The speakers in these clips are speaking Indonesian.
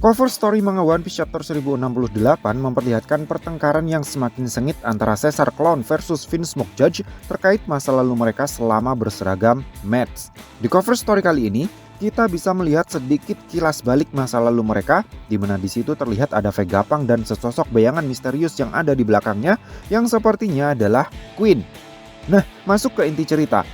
Cover story manga One Piece chapter 1068 memperlihatkan pertengkaran yang semakin sengit antara Caesar Clown versus Vinsmoke Judge terkait masa lalu mereka selama berseragam Mets. Di cover story kali ini, kita bisa melihat sedikit kilas balik masa lalu mereka, di mana di situ terlihat ada Vegapunk dan sesosok bayangan misterius yang ada di belakangnya yang sepertinya adalah Queen. Nah, masuk ke inti cerita.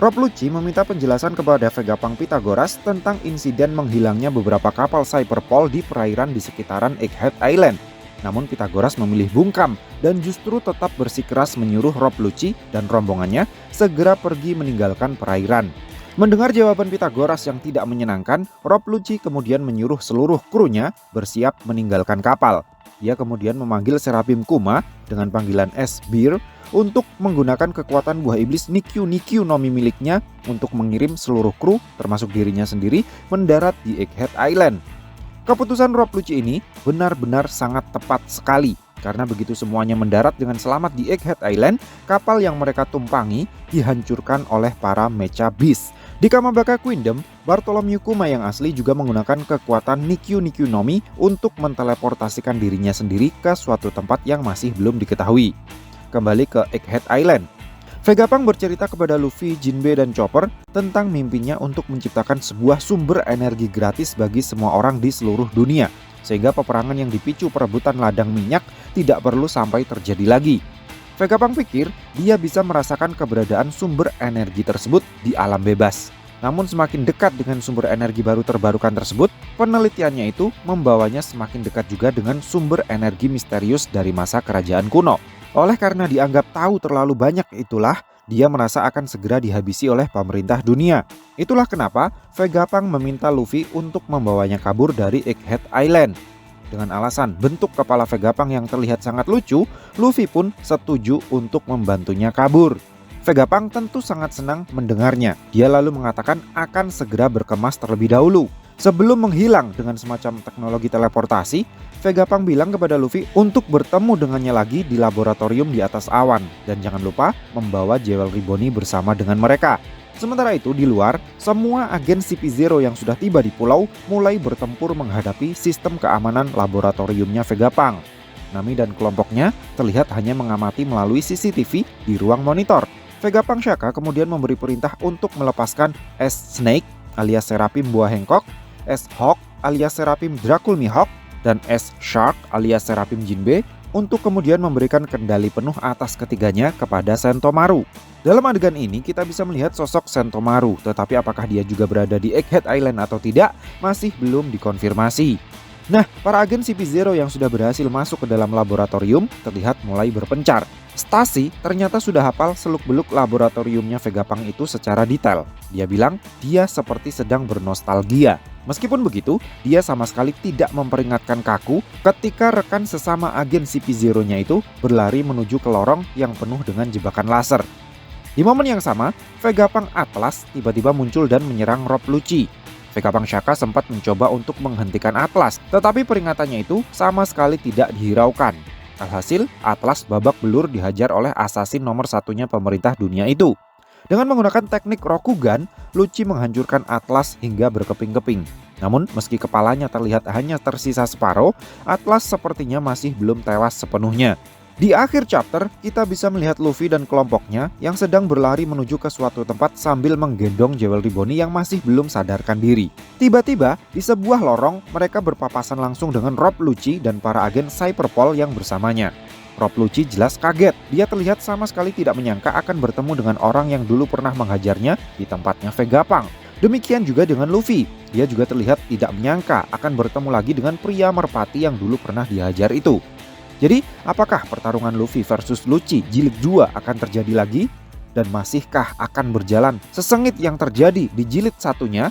Rob Lucci meminta penjelasan kepada Vegapunk Pythagoras tentang insiden menghilangnya beberapa kapal Cyberpol di perairan di sekitaran Egghead Island. Namun Pythagoras memilih bungkam dan justru tetap bersikeras menyuruh Rob Lucci dan rombongannya segera pergi meninggalkan perairan. Mendengar jawaban Pythagoras yang tidak menyenangkan, Rob Lucci kemudian menyuruh seluruh krunya bersiap meninggalkan kapal. Dia kemudian memanggil Seraphim Kuma dengan panggilan Beer untuk menggunakan kekuatan buah iblis Nikyu no Mi miliknya untuk mengirim seluruh kru termasuk dirinya sendiri mendarat di Egghead Island. Keputusan Rob Lucci ini benar-benar sangat tepat sekali karena begitu semuanya mendarat dengan selamat di Egghead Island, kapal yang mereka tumpangi dihancurkan oleh para Mecha Beast. Di Kamabaka Queendom, Bartholomew Kuma yang asli juga menggunakan kekuatan Nikyu no Mi untuk menteleportasikan dirinya sendiri ke suatu tempat yang masih belum diketahui. Kembali ke Egghead Island. Vegapunk bercerita kepada Luffy, Jinbe, dan Chopper tentang mimpinya untuk menciptakan sebuah sumber energi gratis bagi semua orang di seluruh dunia, sehingga peperangan yang dipicu perebutan ladang minyak tidak perlu sampai terjadi lagi. Vegapunk pikir dia bisa merasakan keberadaan sumber energi tersebut di alam bebas. Namun semakin dekat dengan sumber energi baru terbarukan tersebut, penelitiannya itu membawanya semakin dekat juga dengan sumber energi misterius dari masa kerajaan kuno. Oleh karena dianggap tahu terlalu banyak itulah, dia merasa akan segera dihabisi oleh pemerintah dunia. Itulah kenapa Vegapunk meminta Luffy untuk membawanya kabur dari Egghead Island. Dengan alasan bentuk kepala Vegapunk yang terlihat sangat lucu, Luffy pun setuju untuk membantunya kabur. Vegapunk tentu sangat senang mendengarnya. Dia lalu mengatakan akan segera berkemas terlebih dahulu. Sebelum menghilang dengan semacam teknologi teleportasi, Vegapunk bilang kepada Luffy untuk bertemu dengannya lagi di laboratorium di atas awan. Dan jangan lupa membawa Jewelry Bonney bersama dengan mereka. Sementara itu di luar, semua agen CP0 yang sudah tiba di pulau mulai bertempur menghadapi sistem keamanan laboratoriumnya Vegapunk. Nami dan kelompoknya terlihat hanya mengamati melalui CCTV di ruang monitor. Vegapunk Shaka kemudian memberi perintah untuk melepaskan S-Snake alias Seraphim Buah Hengkok, S-Hawk alias Seraphim Dracul Mihawk, dan S-Shark alias Seraphim Jinbe untuk kemudian memberikan kendali penuh atas ketiganya kepada Sentomaru. Dalam adegan ini kita bisa melihat sosok Sentomaru, tetapi apakah dia juga berada di Egghead Island atau tidak masih belum dikonfirmasi. Nah, para agen CP0 yang sudah berhasil masuk ke dalam laboratorium terlihat mulai berpencar. Stacy ternyata sudah hafal seluk-beluk laboratoriumnya Vegapunk itu secara detail. Dia bilang dia seperti sedang bernostalgia. Meskipun begitu, dia sama sekali tidak memperingatkan Kaku ketika rekan sesama agen CP0-nya itu berlari menuju ke lorong yang penuh dengan jebakan laser. Di momen yang sama, Vegapunk Atlas tiba-tiba muncul dan menyerang Rob Lucci. Vegapunk Shaka sempat mencoba untuk menghentikan Atlas, tetapi peringatannya itu sama sekali tidak dihiraukan. Alhasil, Atlas babak belur dihajar oleh asasin nomor satunya pemerintah dunia itu. Dengan menggunakan teknik Rokugan, Lucci menghancurkan Atlas hingga berkeping-keping. Namun, meski kepalanya terlihat hanya tersisa separuh, Atlas sepertinya masih belum tewas sepenuhnya. Di akhir chapter, kita bisa melihat Luffy dan kelompoknya yang sedang berlari menuju ke suatu tempat sambil menggendong Jewelry Bonney yang masih belum sadarkan diri. Tiba-tiba, di sebuah lorong, mereka berpapasan langsung dengan Rob Lucci dan para agen Cyberpol yang bersamanya. Rob Lucci jelas kaget. Dia terlihat sama sekali tidak menyangka akan bertemu dengan orang yang dulu pernah menghajarnya di tempatnya Vegapunk. Demikian juga dengan Luffy. Dia juga terlihat tidak menyangka akan bertemu lagi dengan pria merpati yang dulu pernah dihajar itu. Jadi, apakah pertarungan Luffy versus Lucci jilid 2 akan terjadi lagi? Dan masihkah akan berjalan sesengit yang terjadi di jilid satunya?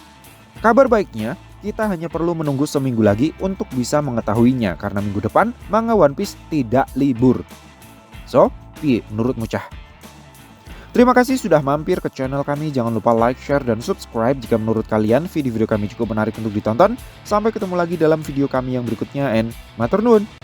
Kabar baiknya, kita hanya perlu menunggu seminggu lagi untuk bisa mengetahuinya karena minggu depan manga One Piece tidak libur. So, piye menurutmu cah? Terima kasih sudah mampir ke channel kami. Jangan lupa like, share, dan subscribe jika menurut kalian video-video kami cukup menarik untuk ditonton. Sampai ketemu lagi dalam video kami yang berikutnya and matur nuwun.